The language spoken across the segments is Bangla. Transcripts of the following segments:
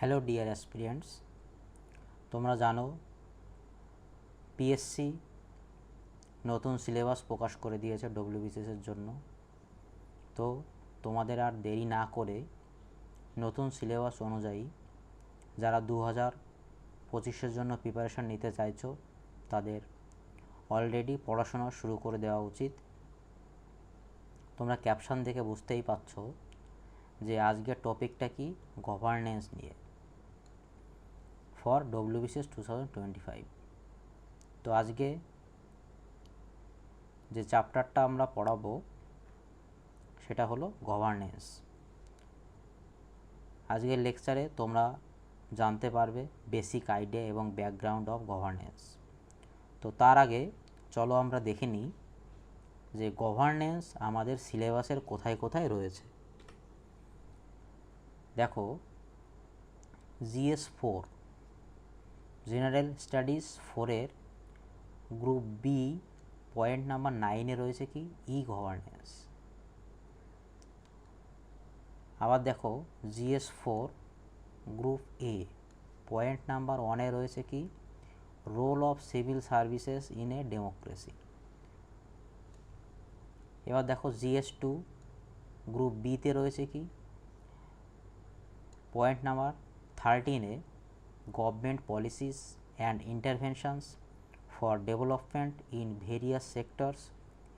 হ্যালো ডিয়ার অ্যাসপিরিয়েন্টস, তোমরা জানো পিএসসি নতুন সিলেবাস প্রকাশ করে দিয়েছে ডব্লিউবিসিএসের জন্য। তো তোমাদের আর দেরি না করে নতুন সিলেবাস অনুযায়ী যারা 2025-এর জন্য প্রিপারেশান নিতে চাইছো তাদের অলরেডি পড়াশোনা শুরু করে দেওয়া উচিত। তোমরা ক্যাপশন দেখে বুঝতেই পারছো যে আজকের টপিকটা কি, গভর্নেন্স নিয়ে ফর ডব্লিউবিসিএস 2025। তো আজকে যে চ্যাপ্টারটা আমরা পড়াবো সেটা হলো গভর্নেন্স। আজকের লেকচারে তোমরা জানতে পারবে বেসিক আইডিয়া এবং ব্যাকগ্রাউন্ড অফ গভর্নেন্স। তো তার আগে চলো আমরা দেখে নিই যে গভর্নেন্স আমাদের সিলেবাসের কোথায় কোথায় রয়েছে। দেখো, GS4 জেনারেল স্টাডিজ 4-এর গ্রুপ বি পয়েন্ট নাম্বার 9-এ রয়েছে কি, ই গভর্নেন্স। আবার দেখো, GS4 group A point number 1-এ রয়েছে কি, role of civil services in a democracy. এবার দেখো, GS2 গ্রুপ বিতে রয়েছে কি, পয়েন্ট নাম্বার 13-এ government policies and interventions for development in various sectors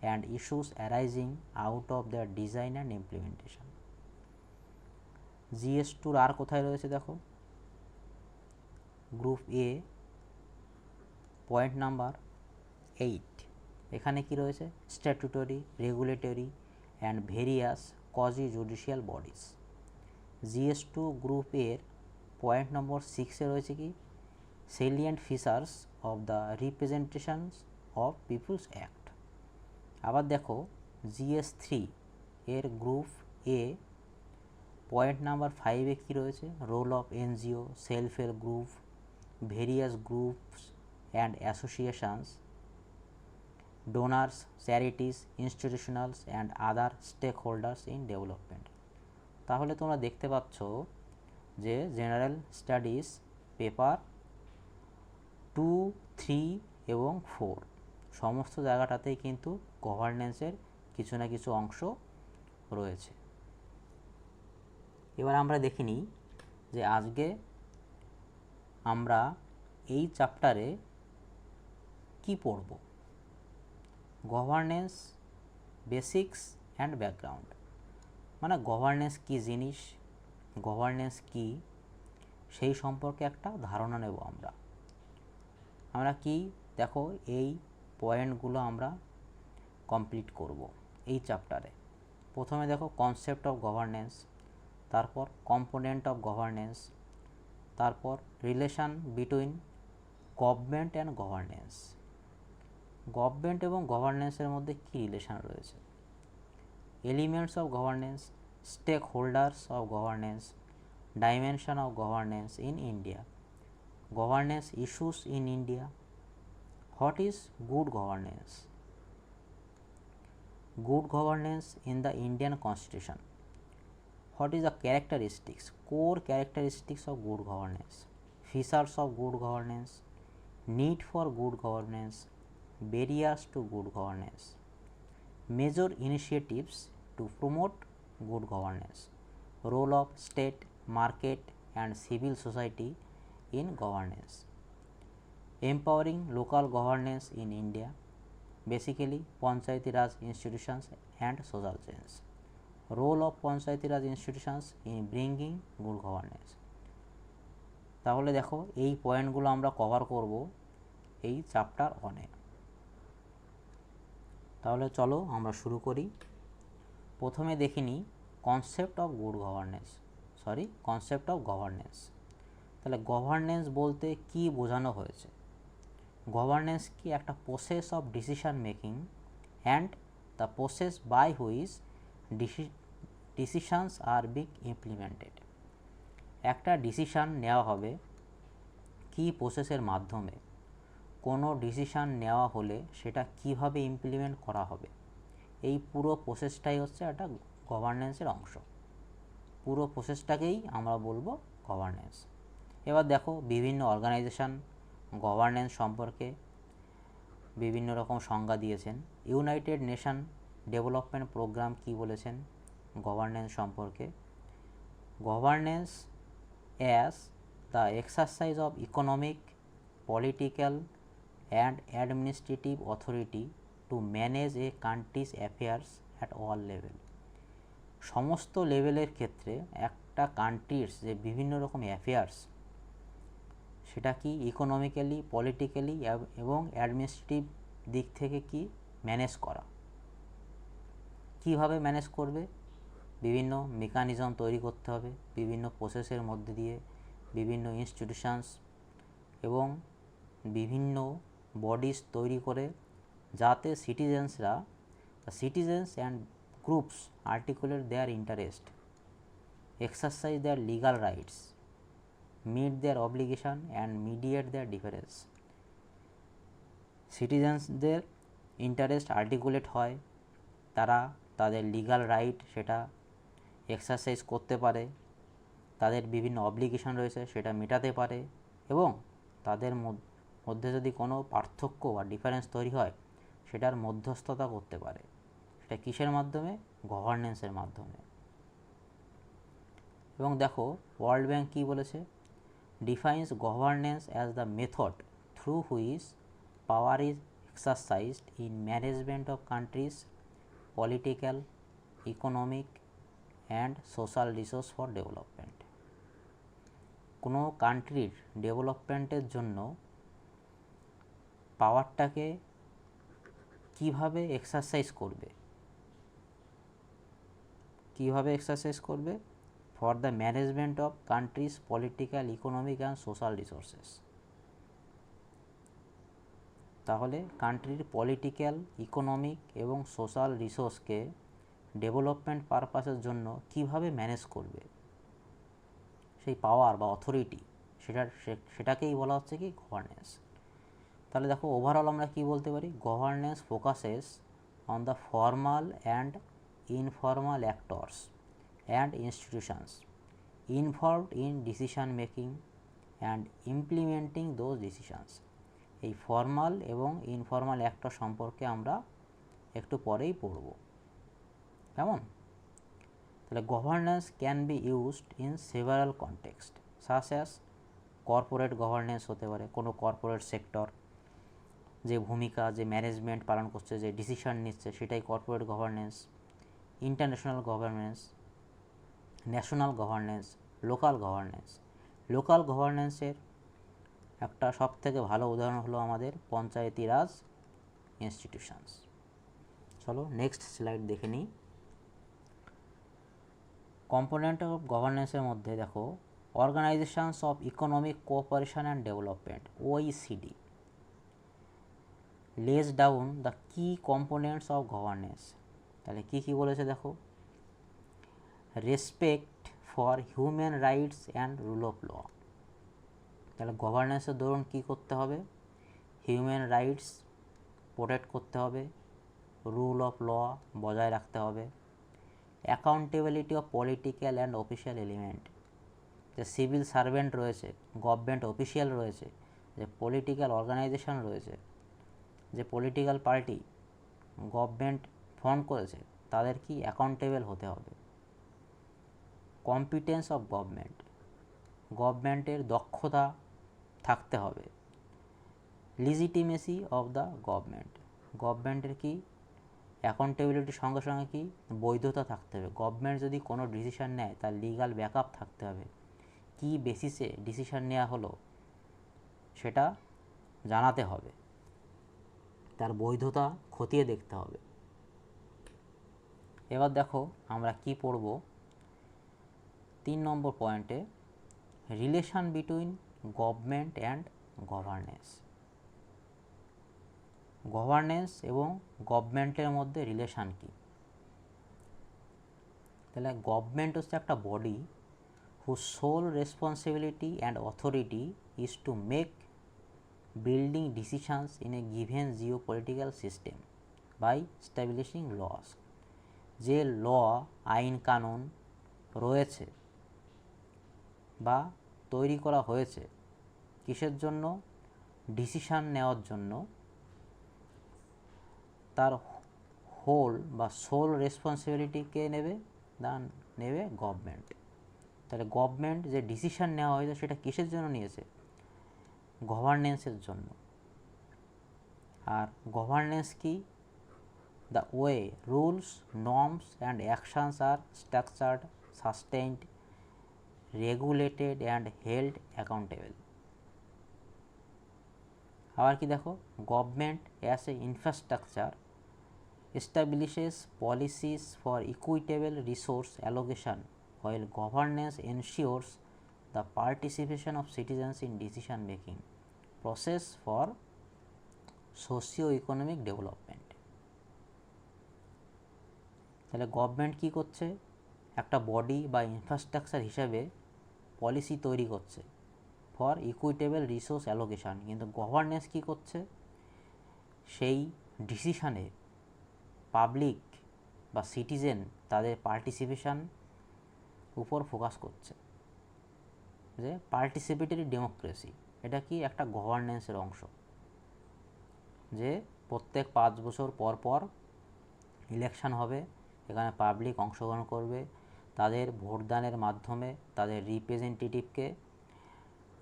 and issues arising out of their design and implementation. GS2 আর কোথায় রয়েছে দেখো, গ্রুপ এ পয়েন্ট নাম্বার 8, এখানে কি রয়েছে, statutory, regulatory and various quasi judicial bodies. GS2 group এর পয়েন্ট নম্বর 6-এ রয়েছে কি, salient features of the representations of people's act. আবার দেখো, GS3 এর গ্রুপ এ পয়েন্ট নাম্বার 5-এ কি রয়েছে, role of NGO, self help group, various groups and associations, donors, charities, institutionals and other stakeholders in development. তাহলে তোমরা দেখতে পাচ্ছ যে জেনারেল স্টাডিজ পেপার 2, 3 এবং 4 সমস্ত জায়গাটাতেই কিন্তু গভর্নেন্সের কিছু না কিছু অংশ রয়েছে। এবার আমরা দেখে নিই যে আজকে আমরা এই চ্যাপ্টারে কি পড়ব। গভর্নেন্স বেসিক্স অ্যান্ড ব্যাকগ্রাউন্ড, মানে গভর্নেন্স কী জিনিস, গভর্নেন্স কী সেই সম্পর্কে একটা ধারণা নেব আমরা কি দেখো, এই পয়েন্টগুলো আমরা কমপ্লিট করব এই চ্যাপ্টারে। প্রথমে দেখো কনসেপ্ট অফ গভর্নেন্স, তারপর কম্পোনেন্ট অফ গভর্নেন্স, তারপর relation between government and governance. Government এবং গভর্নেন্সের মধ্যে কী রিলেশন রয়েছে, elements of governance, stakeholders of governance, dimension of governance in India, governance issues in India, what is good governance, good governance in the Indian constitution, what is the characteristics, core characteristics of good governance, features of good governance, need for good governance, barriers to good governance, major initiatives to promote good governance, role of state, market and civil society in governance, empowering local governance in India, basically Panchayati Raj institutions and social change, role of Panchayati Raj institutions in bringing good governance. তাহলে দেখো, এই পয়েন্টগুলো আমরা কভার করব এই চ্যাপ্টার 1-এ। তাহলে চলো আমরা শুরু করি। প্রথমে দেখে নিই concept of good governance, concept of governance. তাহলে গভর্নেন্স বলতে কি বোঝানো হয়েছে, গভর্নেন্স কি একটা process of decision making and the process by which decisions are being implemented. একটা ডিসিশান নেওয়া হবে কি প্রসেসের মাধ্যমে, কোনো ডিসিশান নেওয়া হলে সেটা কিভাবে ইমপ্লিমেন্ট করা হবে, এই পুরো প্রসেসটাই হচ্ছে একটা গভর্নেন্সের অংশ। পুরো প্রসেসটাকেই আমরা বলবো গভর্নেন্স। এবার দেখো বিভিন্ন অর্গানাইজেশন গভর্নেন্স সম্পর্কে বিভিন্ন রকম সংজ্ঞা দিয়েছেন। ইউনাইটেড নেশন ডেভেলপমেন্ট প্রোগ্রাম কি বলেছেন গভর্নেন্স সম্পর্কে? Governance as the exercise of economic, political and administrative authority to manage A countries affairs at all level. সমস্ত লেভেলের ক্ষেত্রে একটা কান্ট্রির যে বিভিন্ন রকম অ্যাফেয়ার্স সেটা কি ইকোনমিক্যালি, পলিটিক্যালি এবং অ্যাডমিনিস্ট্রেটিভ দিক থেকে কি ম্যানেজ করা। কিভাবে ম্যানেজ করবে? বিভিন্ন মেকানিজম তৈরি করতে হবে, বিভিন্ন প্রসেসের মধ্যে দিয়ে, বিভিন্ন ইনস্টিটিউশনস এবং বিভিন্ন বডিজ তৈরি করে, যাতে citizens and groups articulate their interest, exercise their legal rights, meet their obligation and mediate their difference. সিটিজেন্সদের ইন্টারেস্ট আর্টিকুলেট হয়, তারা তাদের লিগাল রাইট সেটা এক্সারসাইজ করতে পারে, তাদের বিভিন্ন অব্লিগেশন রয়েছে সেটা মেটাতে পারে, এবং তাদের মধ্যে যদি কোনো পার্থক্য বা ডিফারেন্স তৈরি হয় সেটার মধ্যস্থতা করতে পারে। সেটা কিসের মাধ্যমে? গভর্নেন্সের মাধ্যমে। এবং দেখো ওয়ার্ল্ড ব্যাংক কী বলেছে? Defines governance as the method through which power is exercised in management of countries political, economic and social resource for development. কোনো কান্ট্রির ডেভেলপমেন্টের জন্য পাওয়ারটাকে কিভাবে এক্সারসাইজ করবে, for the management of countries political, economic and social resources. তাহলে কান্ট্রির পলিটিক্যাল, ইকোনমিক এবং সোশ্যাল রিসোর্সকে ডেভেলপমেন্ট পারপাসের জন্য কিভাবে ম্যানেজ করবে, সেই পাওয়ার বা অথরিটি সেটাকেই বলা হচ্ছে কি গভর্নেন্স। তাহলে দেখো ওভারঅল আমরা কি বলতে পারি? Governance focuses on the formal and informal actors and institutions involved in decision making and implementing those decisions. এই ফর্মাল এবং ইনফর্মাল অ্যাক্টর সম্পর্কে আমরা একটু পরেই পড়ব। কেমন? তাহলে governance can be used in several context such as corporate governance হতে পারে, কোনো কর্পোরেট সেক্টর যে ভূমিকা, যে ম্যানেজমেন্ট পালন করছে, যে ডিসিশন নিচ্ছে সেটাই corporate governance. International governance, national governance, local governance. Local গভর্নেন্সের একটা সবথেকে ভালো উদাহরণ হলো আমাদের পঞ্চায়েতি রাজ ইনস্টিটিউশনস। চলো নেক্সট স্লাইড দেখে নিই। কম্পোনেন্ট অফ গভর্নেন্সের মধ্যে দেখো organisations of economic cooperation and development, OECD, lays down the key components of governance। তাহলে কী কী বলেছে দেখো? Respect for human rights and rule of law. তাহলে গভর্নেন্সের দরুন কী করতে হবে? হিউম্যান রাইটস প্রোটেক্ট করতে হবে, রুল অফ ল বজায় রাখতে হবে। Accountability of political and official element, যে সিভিল সার্ভেন্ট রয়েছে, গভর্নমেন্ট অফিসিয়াল রয়েছে, যে পলিটিক্যাল অর্গানাইজেশন রয়েছে, যে পলিটিক্যাল পার্টি গভর্নমেন্ট ফর্ম করেছে, তাদের কি অ্যাকাউন্টেবল হতে হবে। কম্পিটেন্স অফ গভর্নমেন্ট, গভর্নমেন্টের দক্ষতা থাকতে হবে। লিজিটিমেসি অফ দ্য গভর্নমেন্ট, গভর্নমেন্টের কি অ্যাকাউন্টেবিলিটির সঙ্গে সঙ্গে কি বৈধতা থাকতে হবে। গভর্নমেন্ট যদি কোনো ডিসিশন নেয় তার লিগাল ব্যাকআপ থাকতে হবে, কি বেসিসে ডিসিশন নেওয়া হলো সেটা জানাতে হবে, তার বৈধতা খতিয়ে দেখতে হবে। এবার দেখো আমরা কি পড়ব 3 নম্বর পয়েন্টে, relation between government and governance. Governance এবং গভর্নমেন্টের মধ্যে রিলেশান কী? তাহলে গভর্নমেন্ট হচ্ছে একটা body whose sole responsibility and authority is to make building decisions in a given geopolitical system by establishing laws। যে ল, আইন কানুন রয়েছে বা তৈরি করা হয়েছে কিসের জন্য? ডিসিশান নেওয়ার জন্য। তার হোল বা সোল রেসপন্সিবিলিটি কে নেবে? নেবে গভর্নমেন্ট। তাহলে গভর্নমেন্ট যে ডিসিশান নেওয়া হয়েছে সেটা কিসের জন্য নিয়েছে? গভর্নেন্সের জন্য। আর গভর্নেন্স কি? The way rules, norms and actions are structured, sustained, regulated and held accountable. আবার কি দেখো, government as a infrastructure establishes policies for equitable resource allocation while governance ensures the participation of citizens in decision making process for socio-economic development। তাহলে গভর্নমেন্ট কি করছে? একটা বডি বা ইনফ্রাস্ট্রাকচার হিসাবে পলিসি তৈরি করছে ফর ইকুইটেবল রিসোর্স অ্যালোকেশন, কিন্তু গভর্নেন্স কি করছে? সেই ডিসিশানে পাবলিক বা সিটিজেন তাদের পার্টিসিপেশন উপর ফোকাস করছে। যে পার্টিসিপেটরি ডেমোক্রেসি, এটা কি একটা গভর্নেন্সের অংশ, যে প্রত্যেক 5 বছর পর পর ইলেকশন হবে, এখানে পাবলিক অংশগ্রহণ করবে, তাদের ভোটদানের মাধ্যমে তাদের রিপ্রেজেন্টেটিভকে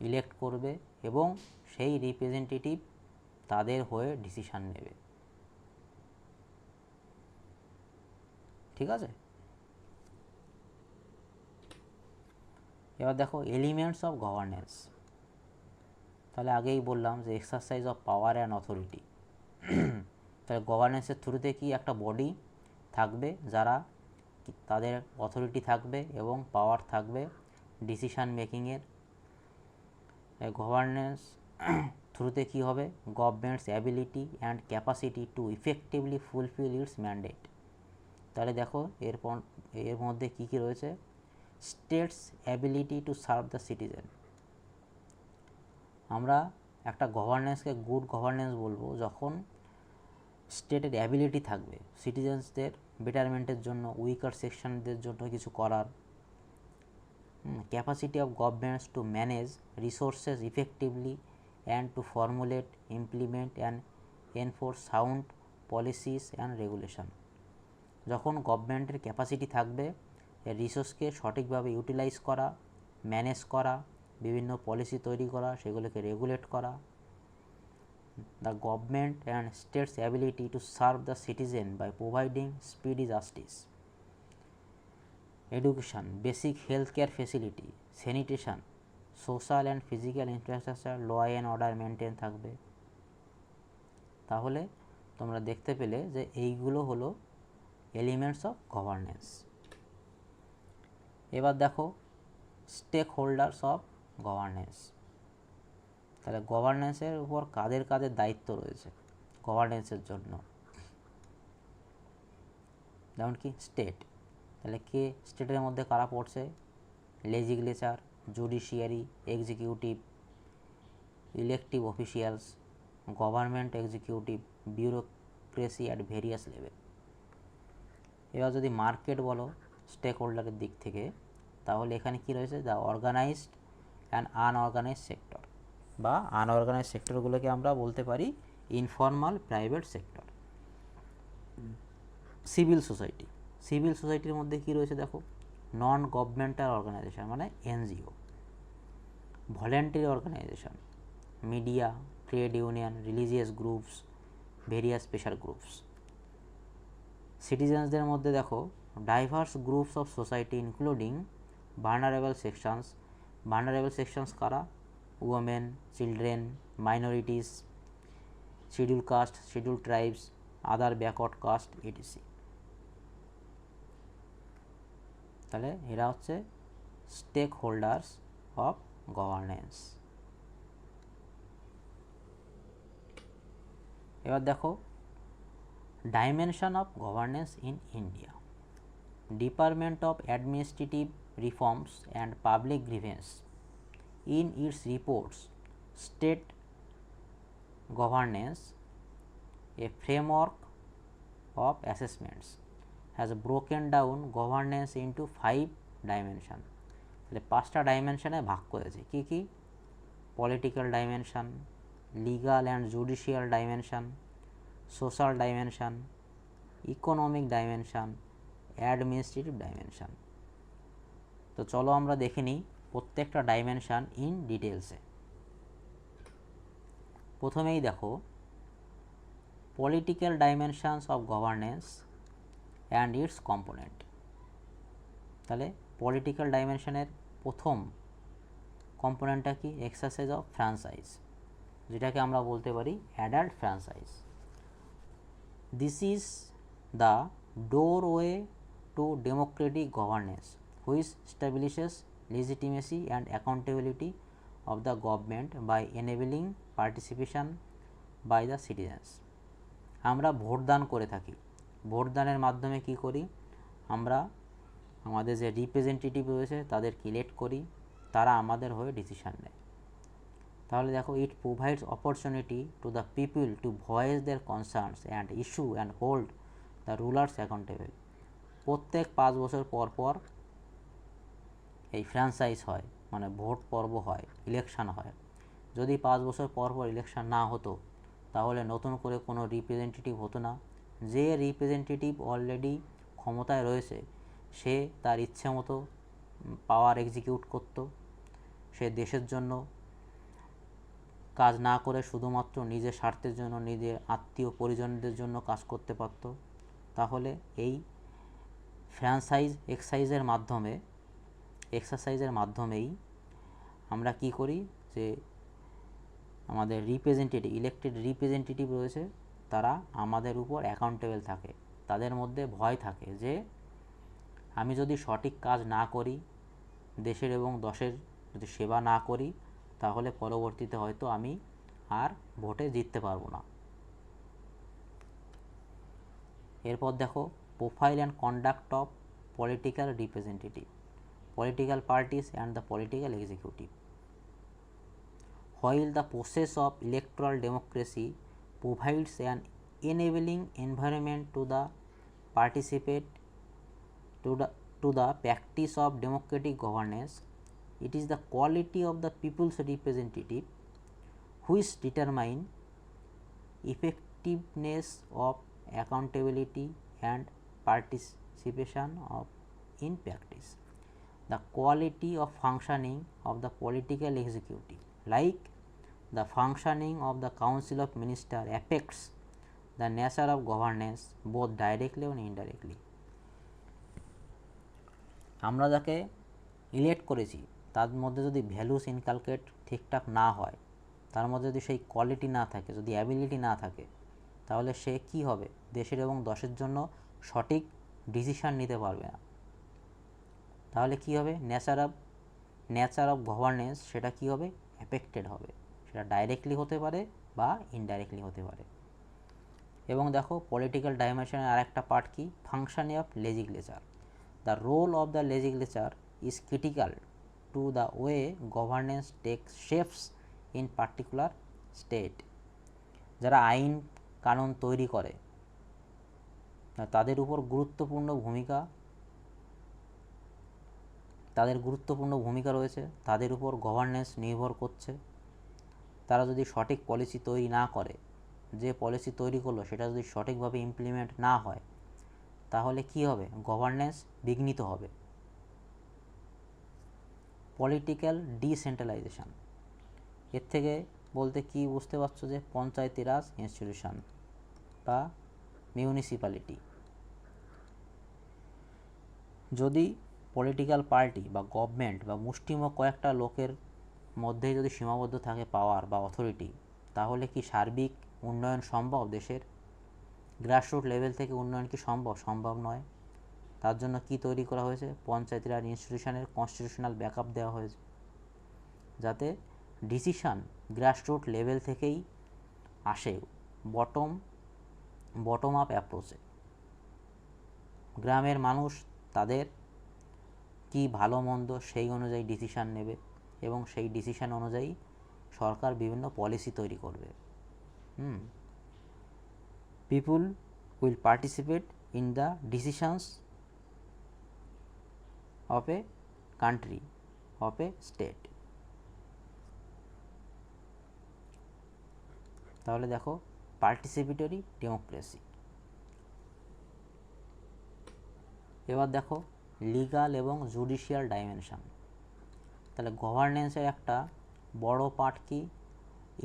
ইলেক্ট করবে এবং সেই রিপ্রেজেন্টেটিভ তাদের হয়ে ডিসিশান নেবে। ঠিক আছে? এবার দেখো এলিমেন্টস অফ গভর্নেন্স। তাহলে আগেই বললাম যে exercise of power and authority. তাহলে গভর্নেন্সের থ্রুতে কি একটা বডি থাকবে যারা তাদের অথরিটি থাকবে এবং পাওয়ার থাকবে ডিসিশান মেকিংয়ের। গভর্নেন্স থ্রুতে কী হবে? Government's ability and capacity to effectively fulfil its mandate. তাহলে দেখো এর মধ্যে কী কী রয়েছে? State's ability to serve the citizen. আমরা একটা গভর্নেন্সকে গুড গভর্নেন্স বলবো যখন স্টেটের অ্যাবিলিটি থাকবে সিটিজেন্সদের বেটারমেন্টের জন্য, উইকার সেকশনদের জন্য কিছু করার। Capacity of governments to manage resources effectively and to formulate, implement and enforce sound policies and regulation. যখন গভর্নমেন্টের ক্যাপাসিটি থাকবে রিসোর্সকে সঠিকভাবে ইউটিলাইজ করা, ম্যানেজ করা, বিভিন্ন পলিসি তৈরি করা, সেগুলোকে রেগুলেট করা। The government and states' ability to serve the citizen by providing speedy justice, education, basic healthcare facility, sanitation, social and physical infrastructure, law and order maintain থাকবে। তাহলে তোমরা দেখতে পেলে যে এইগুলো হলো এলিমেন্টস অফ গভর্নেন্স। এবার দেখো স্টেক হোল্ডার্স অফ গভর্নেন্স। তাহলে গভর্নেন্সের উপর কাদের কাদের দায়িত্ব রয়েছে গভর্নেন্সের জন্য? যেমন কি স্টেট। তাহলে কে স্টেটের মধ্যে কারা পড়ছে? Legislature, judiciary, executive, elective officials, government executive, bureaucracy at various level. এবার যদি মার্কেট বলো স্টেক হোল্ডারের দিক থেকে, তাহলে এখানে কি রয়েছে? The organised and unorganised sector, বা আনঅর্গানাইজড সেক্টরগুলোকে আমরা বলতে পারি informal private sector. Civil society, civil সোসাইটির মধ্যে কি রয়েছে দেখো? নন গভর্নমেন্টাল অর্গানাইজেশন মানে NGO, voluntary organisation, media, trade union, religious groups, various special groups. সিটিজেন্সদের মধ্যে দেখো diverse groups of society including vulnerable sections. Vulnerable sections কারা? women, children, minorities, scheduled caste, scheduled tribes, other backward caste, etc. তাহলে এরা হচ্ছে স্টেক হোল্ডার্স অফ গভর্নেন্স। এবার দেখো dimension of governance in India. Department of administrative reforms and public grievance in its reports state governance, a framework of assessments, has broken down governance into 5 dimensions. তাহলে 5টা ডাইমেনশনে ভাগ করেছে। কি কি? Political dimension, legal and judicial dimension, social dimension, economic dimension, administrative dimension. তো চলো আমরা দেখে নিই প্রত্যেকটা ডাইমেনশন ইন ডিটেলসে। প্রথমেই দেখো political dimensions of governance and it's component. তাহলে পলিটিক্যাল ডাইমেনশনের প্রথম কম্পোনেন্টটা কি? এক্সারসাইজ অফ ফ্র্যাঞ্চাইজ, যেটাকে আমরা বলতে পারি adult franchise. This is the doorway to democratic governance which establishes legitimacy and accountability of the government by enabling participation by the citizens. আমরা ভোটদান করে থাকি। ভোটদানের মাধ্যমে কি করি? আমরা আমাদের যে রিপ্রেজেন্টেটিভ রয়েছে তাদেরকে ইলেক্ট করি, তারা আমাদের হয়ে ডিসিশন নেয়। তাহলে দেখো, it provides opportunity to the people to voice their concerns and issue and hold the rulers accountable. প্রত্যেক 5 বছর পর পর এই ফ্র্যাঞ্চাইজ হয়, মানে ভোট পর্ব হয়, ইলেকশান হয়। যদি 5 বছর পর পর ইলেকশান না হতো তাহলে নতুন করে কোনো রিপ্রেজেন্টেটিভ হতো না। যে রিপ্রেজেন্টেটিভ অলরেডি ক্ষমতায় রয়েছে সে তার ইচ্ছে মতো পাওয়ার এক্সিকিউট করত। সে দেশের জন্য কাজ না করে শুধুমাত্র নিজের স্বার্থের জন্য, নিজের আত্মীয় পরিজনদের জন্য কাজ করতে পারত। তাহলে এই ফ্র্যাঞ্চাইজ এক্সারসাইজের মাধ্যমেই আমরা কি করি, যে আমাদের ইলেক্টেড রিপ্রেজেন্টেটিভ রয়েছে তারা আমাদের উপর অ্যাকাউন্টেবল থাকে। তাদের মধ্যে ভয় থাকে যে আমি যদি সঠিক কাজ না করি, দেশের এবং দশের যদি সেবা না করি, তাহলে পরবর্তীতে হয়তো আমি আর ভোটে জিততে পারবো না। এরপর দেখো profile and conduct of political representative, political parties and the political executive. While the process of electoral democracy provides an enabling environment to the participate to the practice of democratic governance, it is the quality of the people's representative which determine effectiveness of accountability and participation of in practice. The quality of functioning of the political executive, like the functioning of the council of ministers, affects the nature of governance both directly and indirectly. আমরা যাকে ইলেক্ট করেছি তার মধ্যে যদি ভ্যালুস ইনকালকেট ঠিকঠাক না হয়, তার মধ্যে যদি সেই কোয়ালিটি না থাকে, যদি অ্যাবিলিটি না থাকে, তাহলে সে কি হবে? দেশের এবং দশের জন্য সঠিক ডিসিশন নিতে পারবে না। তাহলে কি হবে? নেচার অফ গভর্নেন্স সেটা কি হবে? এফেক্টেড হবে। সেটা ডাইরেক্টলি হতে পারে বা ইনডাইরেক্টলি হতে পারে। এবং দেখো পলিটিক্যাল ডাইমেনশনের আরেকটা পার্ট কি? Functioning of legislature. The role of the legislature is critical to the way governance takes shapes in particular state. যারা আইন কানুন তৈরি করে তাদের উপর গুরুত্বপূর্ণ ভূমিকা রয়েছে, তাদের উপর গভর্নেন্স নির্ভর করছে। তারা যদি সঠিক পলিসি তৈরি না করে, যে পলিসি তৈরি করলো সেটা যদি সঠিকভাবে ইমপ্লিমেন্ট না হয়, তাহলে কি হবে? গভর্নেন্স বিঘ্নিত হবে। পলিটিক্যাল ডিসেন্ট্রালাইজেশন, এর থেকে বলতে কি বুঝতে পারছো? যে পঞ্চায়েতি রাজ ইনস্টিটিউশন বা মিউনিসিপ্যালিটি। যদি পলিটিক্যাল পার্টি বা গভর্নমেন্ট বা মুষ্টিমেয় কয়েকটা লোকের মধ্যেই যদি সীমাবদ্ধ থাকে পাওয়ার বা অথরিটি, তাহলে কি সার্বিক উন্নয়ন সম্ভব? দেশের গ্রাসরুট লেভেল থেকে উন্নয়ন কি সম্ভব? সম্ভব নয়। তার জন্য কি তৈরি করা হয়েছে? পঞ্চায়েতি রাজ ইনস্টিটিউশনের কনস্টিটিউশনাল ব্যাকআপ দেওয়া হয়েছে, যাতে ডিসিশন গ্রাসরুট লেভেল থেকেই আসে, বটম আপ অ্যাপ্রোচে। গ্রামের মানুষ তাদের কি ভালো মন্দ সেই অনুযায়ী ডিসিশান নেবে এবং সেই ডিসিশান অনুযায়ী সরকার বিভিন্ন পলিসি তৈরি করবে। পিপুল will participate in the decisions of a country of a state. তাহলে দেখো পার্টিসিপেটরি ডেমোক্রেসি। এবার দেখো লিগাল এবং জুডিশিয়াল ডাইমেনশন। তাহলে গভর্নেন্সের একটা বড় পার্ট কি,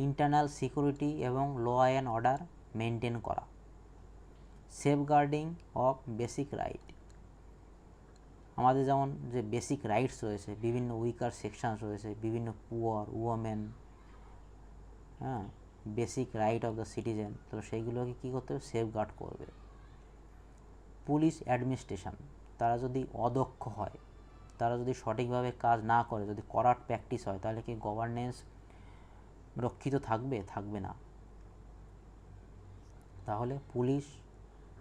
ইন্টারনাল সিকিউরিটি এবং ল অ্যান্ড অর্ডার মেনটেন করা, সেফগার্ডিং অফ বেসিক রাইট। আমাদের যেমন যে বেসিক রাইটস রয়েছে, বিভিন্ন উইকার সেকশনস রয়েছে, বিভিন্ন পুয়ার, ওমেন, হ্যাঁ, basic right of the citizen, তো সেইগুলোকে কী করতে হবে, সেফগার্ড করবে। পুলিশ অ্যাডমিনিস্ট্রেশন, তারা যদি অদক্ষ হয়, তারা যদি সঠিকভাবে কাজ না করে, যদি করাপ্ট প্র্যাকটিস হয়, তাহলে কি গভর্নেন্স রক্ষিত থাকবে? থাকবে না। তাহলে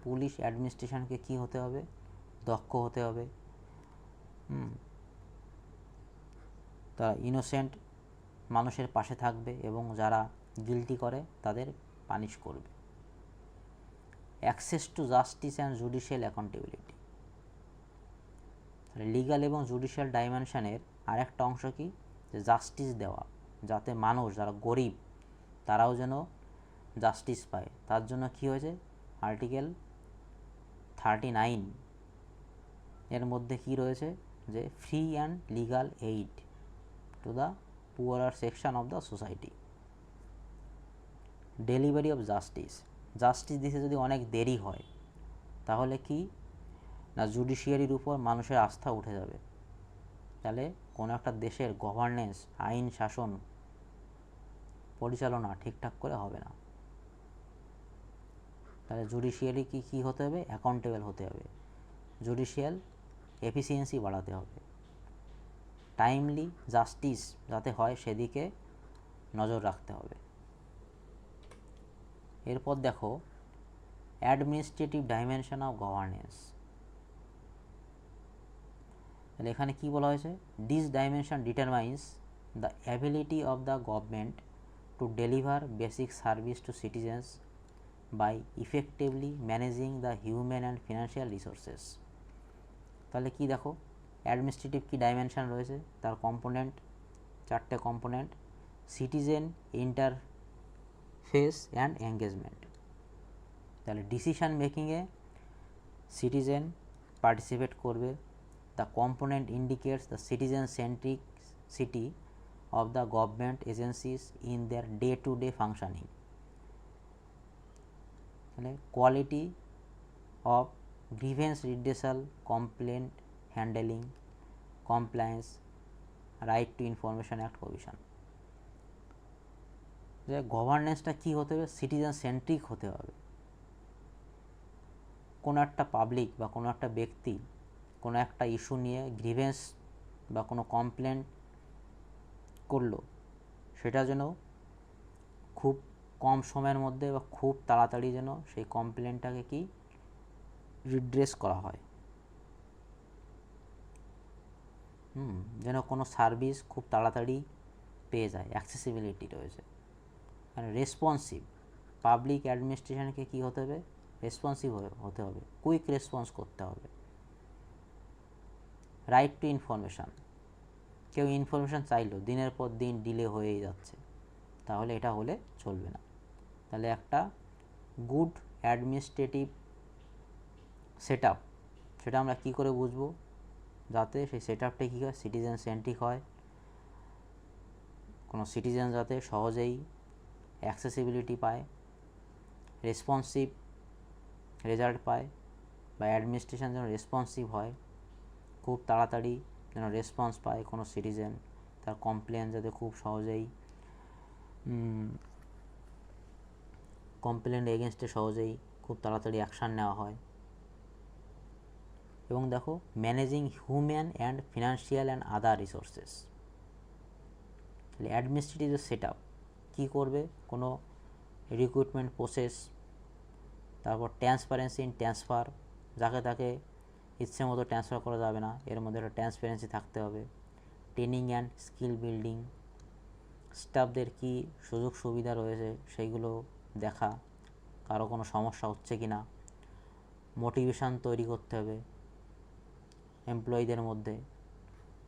পুলিশ অ্যাডমিনিস্ট্রেশনকে কী হতে হবে, দক্ষ হতে হবে। তারা ইনোসেন্ট মানুষের পাশে থাকবে এবং যারা গিল্টি করে তাদের পানিশ করবে। Access to justice and judicial accountability. Legal এবং জুডিশিয়াল ডাইমেনশনের আরেকটা অংশ কি, যে জাস্টিস দেওয়া, যাতে মানুষ যারা গরিব তারাও যেন জাস্টিস পায়। তার জন্য কি হয়েছে, আর্টিকেল 39 এর মধ্যে কি রয়েছে, যে free and legal aid to the poorer section of the society. Delivery of justice দিতে যদি অনেক দেরি হয়, তাহলে কি না, জুডিশিয়ারির উপর মানুষের আস্থা উঠে যাবে। তাহলে কোনো একটা দেশের গভর্নেন্স, আইন শাসন পরিচালনা ঠিকঠাক করে হবে না। তাহলে জুডিশিয়ারি কী হতে হবে, অ্যাকাউন্টেবল হতে হবে, জুডিশিয়াল এফিসিয়েন্সি বাড়াতে হবে, টাইমলি জাস্টিস যাতে হয় সেদিকে নজর রাখতে হবে। এরপর দেখো অ্যাডমিনিস্ট্রেটিভ ডাইমেনশন অফ গভর্নেন্স। তাহলে এখানে কি বলা হয়েছে, this dimension determines the ability of the government to deliver basic service to citizens by effectively managing the human and financial resources. তাহলে কি দেখো অ্যাডমিনিস্ট্রেটিভ কি ডাইমেনশন রয়েছে, তার কম্পোনেন্ট, 4টে component, citizen interface and engagement. তাহলে ডিসিশন মেকিংয়ে সিটিজেন পার্টিসিপেট করবে। The component indicates the citizen centricity of the government agencies in their day to day functioning. তাহলে quality of grievance redressal, complaint handling, compliance, right two information act provision. যে গভর্নেন্সটা কী হতে হবে, সিটিজেন সেন্ট্রিক হতে হবে। কোনো একটা পাবলিক বা কোনো একটা ব্যক্তি কোনো একটা ইস্যু নিয়ে গ্রিভেন্স বা কোনো কমপ্লেন করলো, সেটা যেন খুব কম সময়ের মধ্যে বা খুব তাড়াতাড়ি যেন সেই কমপ্লেনটাকে কি রিড্রেস করা হয়, যেন কোনো সার্ভিস খুব তাড়াতাড়ি পেয়ে যায়, অ্যাক্সেসিবিলিটি রয়েছে। মানে রেসপন্সিভ, পাবলিক অ্যাডমিনিস্ট্রেশনকে কী হতে হবে, রেসপন্সিভ হতে হবে, কুইক রেসপন্স করতে হবে। রাইট টু ইনফরমেশান, কেউ ইনফরমেশান চাইলো, দিনের পর দিন ডিলে হয়েই যাচ্ছে, তাহলে এটা হলে চলবে না। তাহলে একটা গুড অ্যাডমিনিস্ট্রেটিভ সেট আপ, সেটা আমরা কী করে বুঝবো, যাতে সেই সেট আপটা কী হয়, সিটিজেন সেন্ট্রিক হয়, কোনো সিটিজেন যাতে সহজেই অ্যাক্সেসিবিলিটি পায়, রেসপন্সিভ রেজাল্ট পায়, বা অ্যাডমিনিস্ট্রেশন যেন রেসপন্সিভ হয়, খুব তাড়াতাড়ি যেন রেসপন্স পায় কোনো সিটিজেন, তার কমপ্লেন যাতে খুব সহজেই কমপ্লেন এগেনস্টে সহজেই খুব তাড়াতাড়ি অ্যাকশান নেওয়া হয়। এবং দেখো managing human and financial and other resources. তাহলে অ্যাডমিনিস্ট্রেটিভ সেট আপ কী করবে, কোনো রিক্রুটমেন্ট প্রসেস, তারপর ট্রান্সপারেন্সি ইন ট্রান্সফার, যাকে তাকে ইচ্ছে মতো ট্রান্সফার করা যাবে না, এর মধ্যে একটা ট্রান্সপারেন্সি থাকতে হবে। ট্রেনিং অ্যান্ড স্কিল বিল্ডিং, স্টাফদের কী সুযোগ সুবিধা রয়েছে সেইগুলো দেখা, কারো কোনো সমস্যা হচ্ছে কি না, মোটিভেশান তৈরি করতে হবে এমপ্লয়ীদের মধ্যে।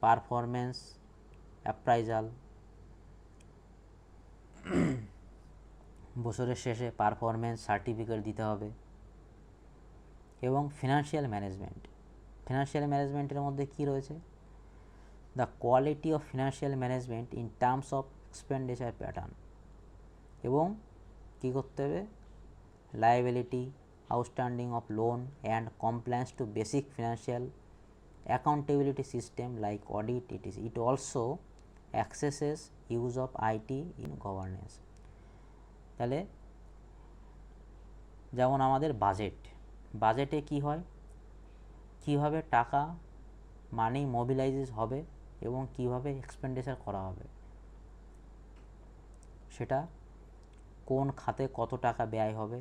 পারফরমেন্স অ্যাপ্রাইজাল, বছরের শেষে পারফরমেন্স সার্টিফিকেট দিতে হবে, এবং ফিনান্সিয়াল ম্যানেজমেন্ট। ফিনান্সিয়াল ম্যানেজমেন্টের মধ্যে কি রয়েছে? The quality of financial management in terms of expenditure pattern, এবং কী করতে হবে? Liability, outstanding of loan and compliance to basic financial accountability system like audit. It also accesses use of IT in governance. তাহলে যেমন আমাদের বাজেটে কি হয়, কিভাবে টাকা মানি মোবিলাইজ হবে এবং কিভাবে এক্সপেন্ডিচার করা হবে, সেটা কোন খাতে কত টাকা ব্যয় হবে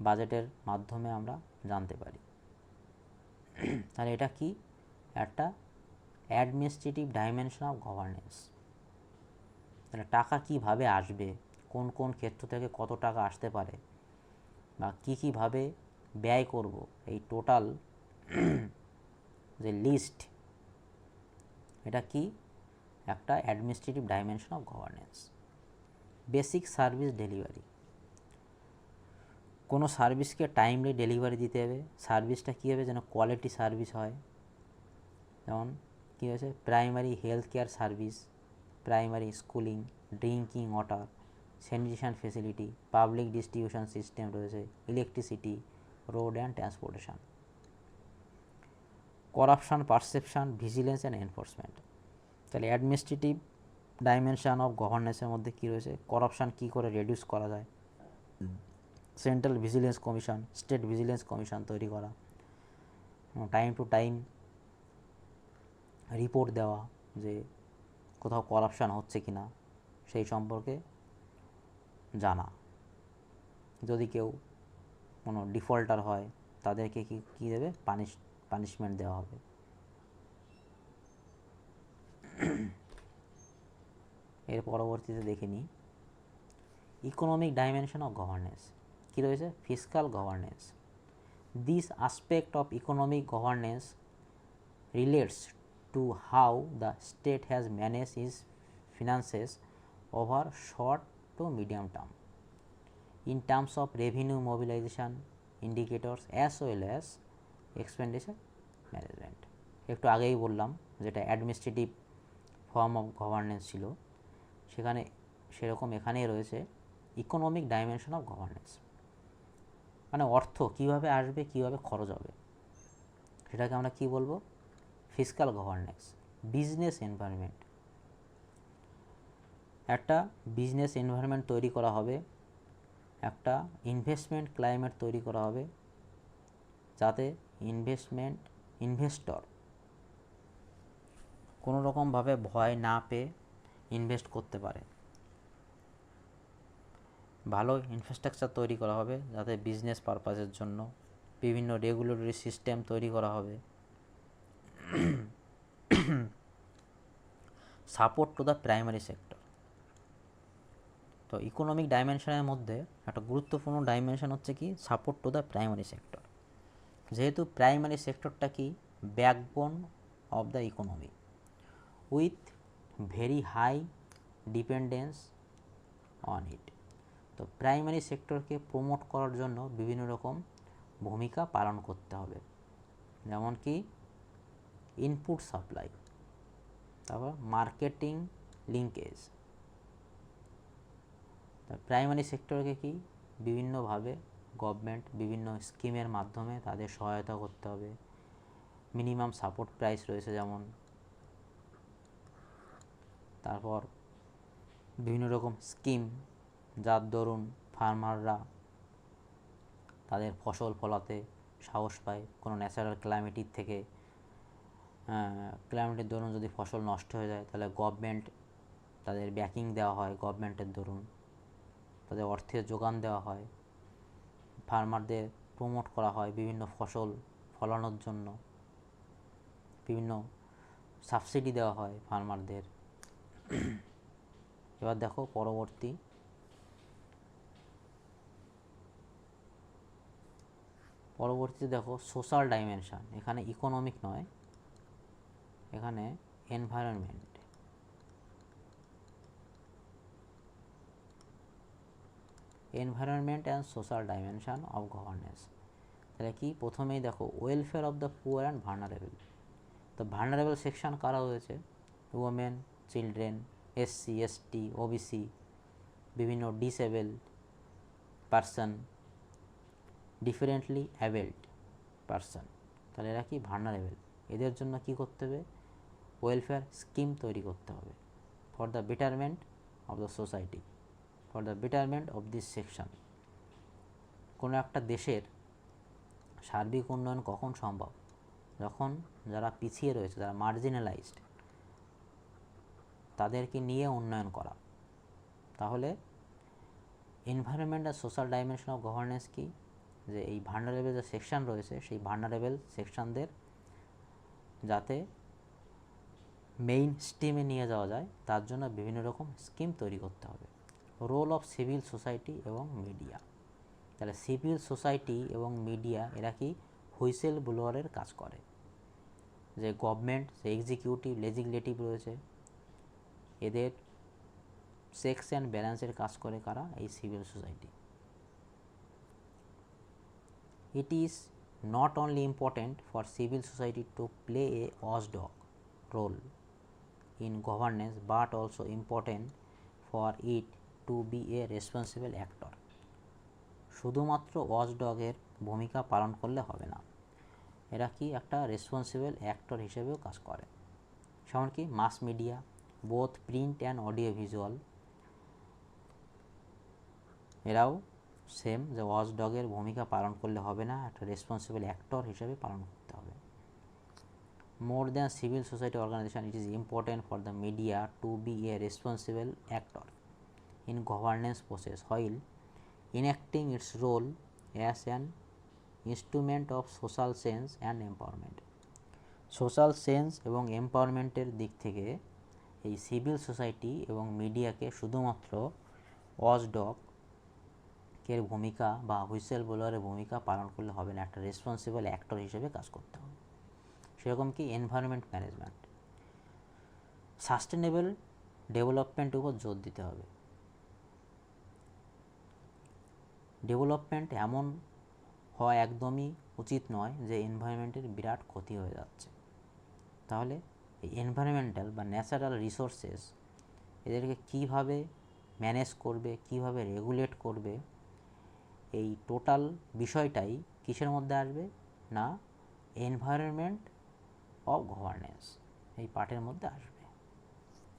বাজেটের মাধ্যমে আমরা জানতে পারি। তাহলে এটা কি? একটা অ্যাডমিনিস্ট্রেটিভ ডাইমেনশন অফ গভর্নেন্স। তাহলে টাকা কীভাবে আসবে, কোন কোন ক্ষেত্র থেকে কত টাকা আসতে পারে, বা কীভাবে ব্যয় করব, এই টোটাল যে লিস্ট, এটা কি? একটা administrative dimension of governance. Basic service delivery, কোনো সার্ভিসকে টাইমলি ডেলিভারি দিতে হবে। সার্ভিসটা কী হবে? যেন কোয়ালিটি সার্ভিস হয়। যেমন কী হয়েছে? Primary health care service, primary schooling, drinking water, sanitation facility, public distribution system রয়েছে, electricity, road and transportation. Corruption perception, vigilance and enforcement. তাহলে অ্যাডমিনিস্ট্রেটিভ ডাইমেনশন অফ গভর্নেন্সের মধ্যে কী রয়েছে? করাপশান কী করে রিডিউস করা যায়, central vigilance commission, state vigilance commission তৈরি করা, টাইম টু টাইম রিপোর্ট দেওয়া যে কোথাও করাপশান হচ্ছে কি না সেই সম্পর্কে জানা। যদি কেউ কোনো ডিফল্টার হয় তাদেরকে কী দেবে? পানিশমেন্ট দেওয়া হবে। এর পরবর্তীতে দেখে নিই ইকোনমিক ডাইমেনশন অফ গভর্নেন্স। কী রয়েছে? Fiscal governance. This aspect of economic governance relates to how the state has managed its finances over short to medium term in terms of revenue mobilization indicators as well as expenditure management. একটু আগেই বললাম যেটা অ্যাডমিনিস্ট্রেটিভ ফর্ম অফ গভর্নেন্স ছিল, সেখানে সেরকম এখানেই রয়েছে ইকোনমিক ডাইমেনশন অফ গভর্নেন্স, মানে অর্থ কীভাবে আসবে, কীভাবে খরচ হবে, সেটাকে আমরা কী বলবো? Fiscal governance. বিজনেস এনভায়রনমেন্ট, একটা বিজনেস এনভায়রনমেন্ট তৈরি করা হবে, একটা ইনভেস্টমেন্ট ক্লাইমেট তৈরি করা হবে যাতে ইনভেস্টর কোনো রকমভাবে ভয় না পেয়ে ইনভেস্ট করতে পারে। ভালো ইনফ্রাস্ট্রাকচার তৈরি করা হবে যাতে বিজনেস পারপাসের জন্য বিভিন্ন রেগুলেটরি সিস্টেম তৈরি করা হবে। Support to the primary sector. তো ইকোনমিক ডাইমেনশনের মধ্যে একটা গুরুত্বপূর্ণ ডাইমেনশন হচ্ছে কি? Support to the primary sector. যেহেতু প্রাইমারি সেক্টরটা কি? Backbone of the economy with very high dependence on it. তো প্রাইমারি সেক্টরকে প্রমোট করার জন্য বিভিন্ন রকম ভূমিকা পালন করতে হবে, যেমন কি ইনপুট সাপ্লাই, তারপর মার্কেটিং লিঙ্কেজ। প্রাইমারি সেক্টরকে কি বিভিন্নভাবে গভর্নমেন্ট বিভিন্ন স্কিমের মাধ্যমে তাদের সহায়তা করতে হবে। মিনিমাম সাপোর্ট প্রাইস রয়েছে যেমন, তারপর বিভিন্ন রকম স্কিম যার দরুন ফার্মাররা তাদের ফসল ফলাতে সাহস পায়। কোনো ন্যাচারাল ক্লাইমেটের থেকে ক্লাইমেটের দরুন যদি ফসল নষ্ট হয়ে যায় তাহলে গভর্নমেন্ট তাদের ব্যাকিং দেওয়া হয়, গভর্নমেন্টের দরুন তাদের অর্থের যোগান দেওয়া হয়, ফার্মারদের প্রমোট করা হয় বিভিন্ন ফসল ফলানোর জন্য, বিভিন্ন সাবসিডি দেওয়া হয় ফার্মারদের। এবার দেখো পরবর্তীতে দেখো সোশ্যাল ডাইমেনশন। এখানে ইকোনমিক নয়, এখানে environment. Environment and social dimension of governance. তাহলে কি, প্রথমেই দেখো welfare of the poor and vulnerable. তো ভার্নারেবল সেকশন কারা হয়েছে? Women, children, SC, ST, OBC, বিভিন্ন ডিসেবল পারসন, ডিফারেন্টলি অ্যাবেলড পারসন। তাহলে এরা কি ভার্নারেবল। এদের জন্য কি করতে হবে? ওয়েলফেয়ার স্কিম তৈরি করতে হবে for the betterment of the society, for the betterment of this section. কোনো একটা দেশের সার্বিক উন্নয়ন কখন সম্ভব? যখন যারা পিছিয়ে রয়েছে, যারা মার্জিনালাইজড, তাদেরকে নিয়ে উন্নয়ন করা। তাহলে এনভায়রনমেন্ট আর সোশ্যাল ডাইমেনশন অফ গভর্নেন্স কি? যে এই ভার্নারেবল যে সেকশন রয়েছে, সেই ভার্নারেবল সেকশনদের যাতে মেইন স্ট্রিমে নিয়ে যাওয়া যায়, তার জন্য বিভিন্ন রকম স্কিম তৈরি করতে হবে। রোল অফ সিভিল সোসাইটি এবং মিডিয়া। তাহলে সিভিল সোসাইটি এবং মিডিয়া এরা কি হুইসেল ব্লোয়ারের কাজ করে। যে গভর্নমেন্ট, যে এক্সিকিউটিভ, লেজিসলেটিভ রয়েছে, এদের চেকস অ্যান্ড ব্যালেন্সের কাজ করে কারা? এই civil society. It is not only important for civil society to play a watchdog role in governance, but also important for it to be a responsible actor. শুধুমাত্র ওয়াচডগের ভূমিকা পালন করলে হবে না, এরা কি একটা রেসপন্সিবল অ্যাক্টর হিসেবেও কাজ করে। যেমন কি mass media, both print and audio visual, এরাও সেম, যে ওয়াচডগের ভূমিকা পালন করলে হবে না, একটা রেসপন্সিবল অ্যাক্টর হিসেবে পালন করতে হবে। More than civil society organization, it is important for the media to be a responsible actor in governance process while enacting its role as an instrument of social change and empowerment. Social change এবং এম্পাওয়ারমেন্টের দিক থেকে এই সিভিল সোসাইটি এবং মিডিয়াকে শুধুমাত্র ওয়াচডগ এর ভূমিকা বা হুইসেল ব্লোয়ারের ভূমিকা পালন করলে হবে না, একটা রেসপন্সিবল অ্যাক্টর হিসেবে কাজ করতে হবে। সেরকম কি এনভায়রনমেন্ট ম্যানেজমেন্ট, সাস্টেনেবল ডেভেলপমেন্ট উপর জোর দিতে হবে। ডেভেলপমেন্ট এমন হওয়া একদমই উচিত নয় যে এনভায়রনমেন্টের বিরাট ক্ষতি হয়ে যাচ্ছে। তাহলে এই এনভায়রনমেন্টাল বা ন্যাচারাল রিসোর্সেস, এদেরকে কীভাবে ম্যানেজ করবে, কীভাবে রেগুলেট করবে, এই টোটাল বিষয়টাই কিসের মধ্যে আসবে না, এনভায়রনমেন্ট অফ গভর্নেন্স এই পার্টের মধ্যে আসবে।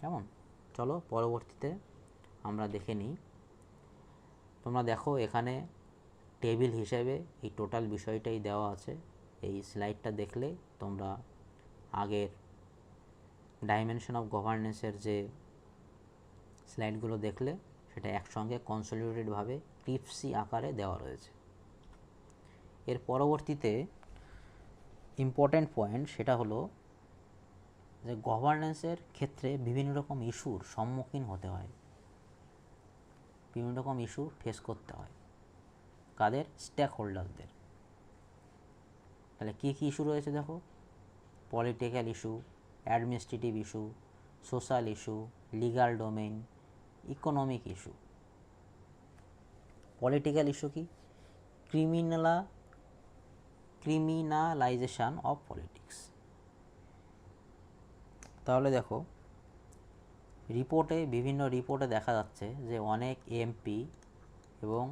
কেমন? চলো পরবর্তীতে আমরা দেখে নিই। তোমরা দেখো এখানে টেবিল হিসেবে এই টোটাল বিষয়টাই দেওয়া আছে। এই স্লাইডটা দেখলে তোমরা আগের ডাইমেনশন অফ গভর্নেন্সের যে স্লাইডগুলো দেখলে, সেটা একসঙ্গে কনসলিডেটেডভাবে টিপসি আকারে দেওয়া রয়েছে। এর পরবর্তীতে ইম্পর্ট্যান্ট পয়েন্ট সেটা হলো যে গভর্নেন্সের ক্ষেত্রে বিভিন্ন রকম ইস্যুর সম্মুখীন হতে হয়, বিভিন্ন রকম ইস্যু ফেস করতে হয়। কাদের? স্টেক হোল্ডারদের। তাহলে কী কী ইস্যু রয়েছে দেখো, political issue, administrative issue, social issue, legal domain, economic issue. Political issue কি? Criminalisation of politics. তাহলে দেখো বিভিন্ন রিপোর্টে দেখা যাচ্ছে যে অনেক এমপি এবং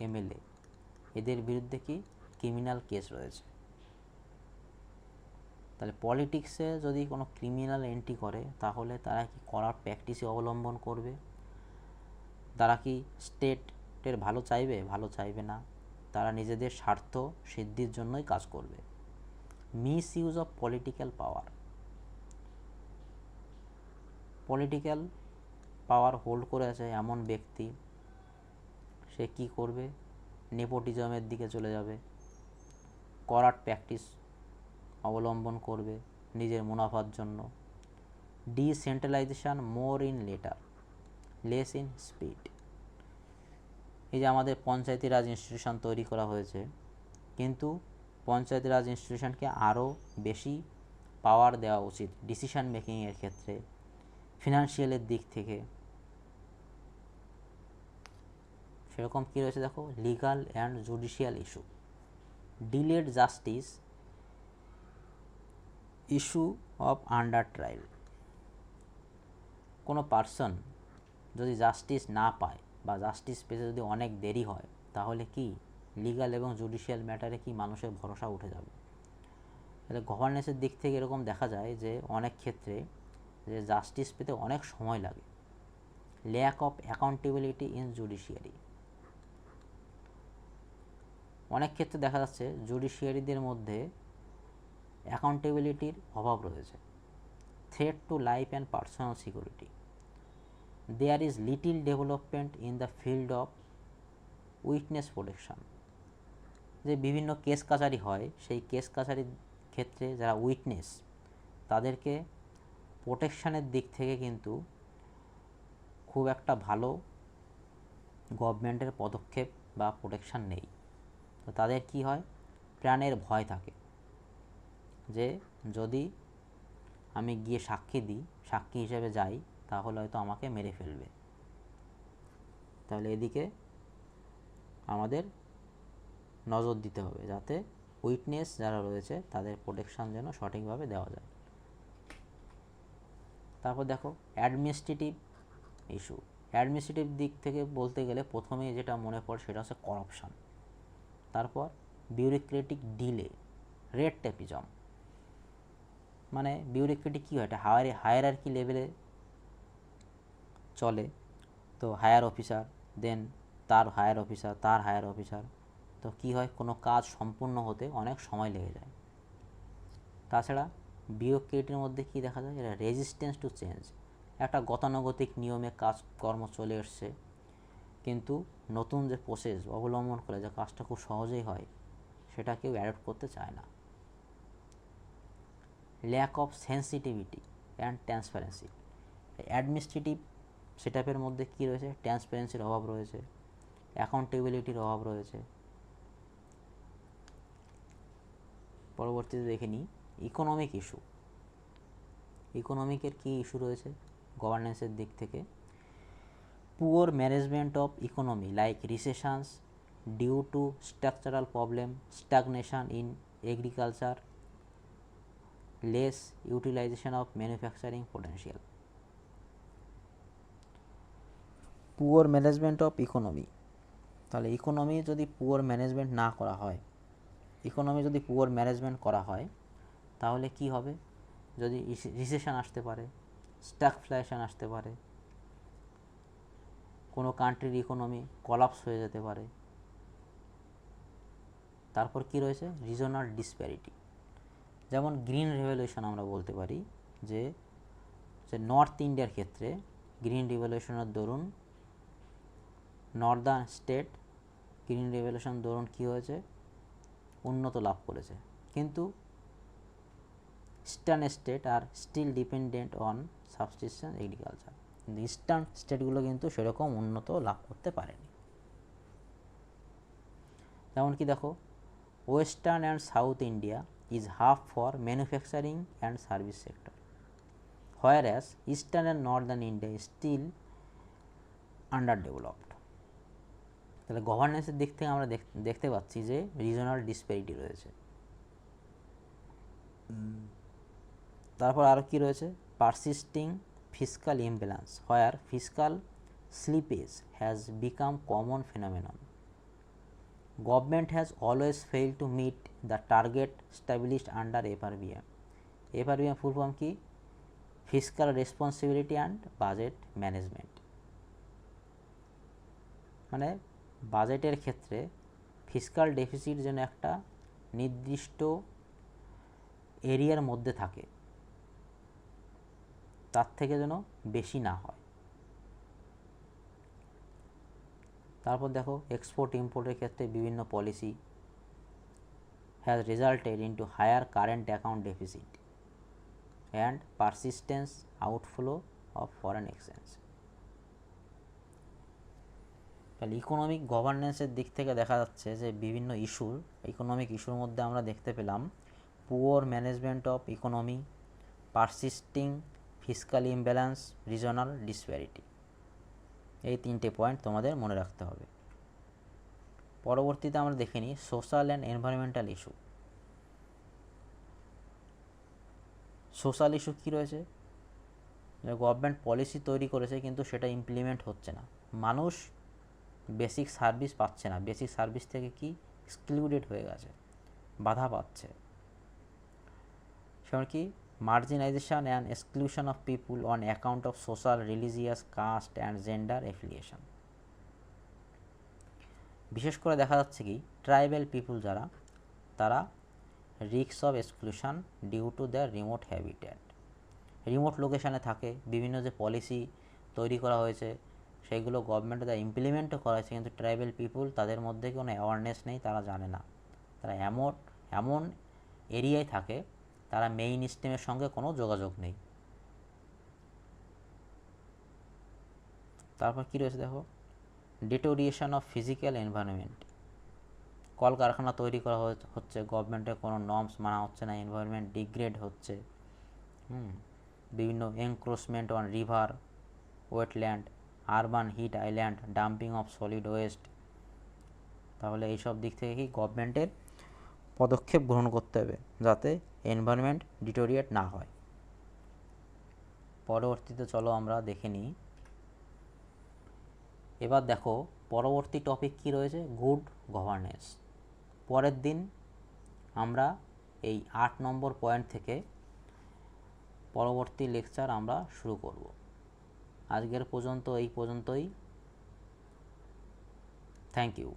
এমএলএ, এদের বিরুদ্ধে কি ক্রিমিনাল কেস রয়েছে। তাহলে পলিটিক্সে যদি কোনো ক্রিমিনাল এন্ট্রি করে, তাহলে তারা কি করার প্র্যাকটিসে অবলম্বন করবে? তারা কি স্টেটের ভালো চাইবে? ভালো চাইবে না, তারা নিজেদের স্বার্থ সিদ্ধির জন্যই কাজ করবে। Miss use of political power, political power hold করে আছে এমন ব্যক্তি, সে কি করবে? নেপোটিজমের দিকে চলে যাবে, করার প্র্যাকটিস অবলম্বন করবে নিজের মুনাফার জন্য। Decentralisation, more in less in speed. এই যে আমাদের পঞ্চায়েতি রাজ ইনস্টিটিউশন তৈরি করা হয়েছে, কিন্তু পঞ্চায়েতি রাজ ইনস্টিটিউশনকে আরও বেশি পাওয়ার দেওয়া উচিত ডিসিশন মেকিংয়ের ক্ষেত্রে, ফিনান্সিয়ালের দিক থেকে। সেরকম কী রয়েছে দেখো, legal and judicial issue, delayed justice, issue of under trial. কোনো পার্সন যদি জাস্টিস না পায় বা জাস্টিস পেতে যদি অনেক দেরি হয়, তাহলে কি লিগাল এবং জুডিশিয়াল ম্যাটারে কি মানুষের ভরসা উঠে যাবে। তাহলে গভর্নেন্সের দিক থেকে এরকম দেখা যায় যে অনেক ক্ষেত্রে যে জাস্টিস পেতে অনেক সময় লাগে। Lack of accountability in judiciary, অনেক ক্ষেত্রে দেখা যাচ্ছে জুডিশিয়ারিদের মধ্যে অ্যাকাউন্টেবিলিটির অভাব রয়েছে। Threat to life and personal security, there is little development in the field of witness protection. যে বিভিন্ন কেস কাছারি হয়, সেই কেস কাছারির ক্ষেত্রে যারা উইটনেস, তাদেরকে প্রোটেকশানের দিক থেকে কিন্তু খুব একটা ভালো গভর্নমেন্টের পদক্ষেপ বা প্রোটেকশান নেই। তো তাদের কি হয়, প্রাণের ভয় থাকে যে যদি আমি গিয়ে সাক্ষী দিই, সাক্ষী হিসেবে যাই, তাহলে হয়তো আমাকে মেরে ফেলবে। তাহলে এদিকে আমাদের নজর দিতে হবে যাতে উইটনেস যারা রয়েছে তাদের প্রোটেকশান যেন সঠিকভাবে দেওয়া যায়। তারপর দেখো অ্যাডমিনিস্ট্রেটিভ ইস্যু। অ্যাডমিনিস্ট্রেটিভ দিক থেকে বলতে গেলে প্রথমেই যেটা মনে পড়ে সেটা হচ্ছে করাপশান, তারপর বিউরোক্রেটিক ডিলে, রেড টেপিজম। মানে বিউরোক্রেটিক কী হয়, এটা হায়ারার্কি লেভেলে চলে। তো হায়ার অফিসার, দেন তার হায়ার অফিসার, তার হায়ার অফিসার, তো কী হয়, কোনো কাজ সম্পূর্ণ হতে অনেক সময় লেগে যায়। তাছাড়া বিউরোক্রেটির মধ্যে কী দেখা যায়, এটা রেজিস্ট্যান্স টু চেঞ্জ, একটা গতানুগতিক নিয়মে কাজকর্ম চলে এসছে, কিন্তু নতুন যে প্রসেস অবলম্বন করে যে কাজটা খুব সহজেই হয়, সেটা কেউ অ্যাডপ্ট করতে চায় না। Lack of sensitivity and transparency, administrative সেটআপের মধ্যে কী রয়েছে, ট্রান্সপারেন্সির অভাব রয়েছে, অ্যাকাউন্টেবিলিটির অভাব রয়েছে। পরবর্তীতে দেখে নিই ইকোনমিক ইস্যু। ইকোনমিকের কী ইস্যু রয়েছে গভর্নেন্সের দিক থেকে, poor management of economy like recessions due to structural problem, stagnation in agriculture, less utilisation of manufacturing potential. Poor management of economy, তাহলে ইকোনমি যদি পুয়ার ম্যানেজমেন্ট না করা হয়, ইকোনমি যদি পুয়ার ম্যানেজমেন্ট করা হয়, তাহলে কি হবে, যদি রিসেশন আসতে পারে, স্ট্যাগফ্লেশন আসতে পারে, কোনো কান্ট্রির ইকোনমি কলাপস হয়ে যেতে পারে। তারপর কি রয়েছে, রিজনাল ডিসপ্যারিটি, যেমন গ্রিন রেভলিউশন আমরা বলতে পারি যে নর্থ ইন্ডিয়ার ক্ষেত্রে গ্রিন রেভলিউশনের দরুন নর্দার্ন স্টেট গ্রিন রেভলিউশন দরুন কী হয়েছে, উন্নত লাভ করেছে, কিন্তু eastern state are still dependent on subsistence agriculture, কিন্তু ইস্টার্ন স্টেটগুলো কিন্তু সেরকম উন্নত লাভ করতে পারেনি। যেমন কি দেখো, western and south India is hub for manufacturing and service sector, whereas eastern and northern India is still underdeveloped. তাহলে গভর্নেন্সের দিক থেকে আমরা দেখতে পাচ্ছি যে রিজনাল ডিসপ্যারিটি রয়েছে। তারপর আরও কী রয়েছে, persisting fiscal imbalance, where fiscal slippage has become common phenomenon, government has always fail to meet the target established under FRBM. FRBM full form কি, fiscal responsibility and budget management. মানে বাজেটের ক্ষেত্রে ফিসকাল ডেফিসিট যেন একটা নির্দিষ্ট এরিয়ার মধ্যে থাকে, তার থেকে যেন বেশি না হয়। তারপর দেখো এক্সপোর্ট ইম্পোর্টের ক্ষেত্রে বিভিন্ন policy has resulted into higher current account deficit and persistence outflow of foreign exchange. তাহলে ইকোনমিক গভর্নেন্সের দিক থেকে দেখা যাচ্ছে যে বিভিন্ন ইকোনমিক ইস্যুর মধ্যে আমরা দেখতে পেলাম poor management of economy, persisting fiscal imbalance, regional disparity. এই তিনটে পয়েন্ট তোমাদের মনে রাখতে হবে। পরবর্তীতে আমরা দেখে নিই social and environmental issue. Social issue কী রয়েছে? গভর্নমেন্ট পলিসি তৈরি করেছে কিন্তু সেটা ইমপ্লিমেন্ট হচ্ছে না, মানুষ বেসিক সার্ভিস পাচ্ছে না, বেসিক সার্ভিস থেকে কি এক্সক্লুডেড হয়ে গেছে, বাধা পাচ্ছে। সেমন কি marginalisation and exclusion of people on account of social, religious, caste and gender affiliation. বিশেষ করে দেখা যাচ্ছে কি ট্রাইবাল পিপুল যারা, তারা risk of exclusion due to their remote habitat, remote লোকেশানে থাকে। বিভিন্ন যে পলিসি তৈরি করা হয়েছে সেইগুলো গভর্নমেন্টে দ্বারা ইমপ্লিমেন্টও করা হয়েছে, কিন্তু ট্রাইবাল পিপুল তাদের মধ্যে কোনো অ্যাওয়ারনেস নেই, তারা জানে না। তারা এমন এরিয়ায় থাকে তারা মেইন স্ট্রিমের সঙ্গে কোনো যোগাযোগ নেই। তারপর কী রয়েছে দেখো, ডিটোরিয়েশন অফ ফিজিক্যাল এনভায়রনমেন্ট, কলকারখানা তৈরি করা হচ্ছে, গভর্নমেন্টের কোনো নর্মস মানা হচ্ছে না, এনভায়রনমেন্ট ডিগ্রেড হচ্ছে। বিভিন্ন encroachment on river, wetland, urban hit island, dumping of solid waste. তাহলে এইসব দিক থেকে কি গভর্নমেন্টের পদক্ষেপ গ্রহণ করতে হবে যাতে এনভায়রনমেন্ট ডিটোরিয়েট না হয়। পরবর্তীতে চলো আমরা দেখে নিই। এবার দেখো পরবর্তী টপিক কি রয়েছে, গুড গভর্নেন্স। পরের দিন আমরা এই 8 নম্বর পয়েন্ট থেকে পরবর্তী লেকচার আমরা শুরু করব। আজকের পর্যন্ত এই পর্যন্তই। Thank you.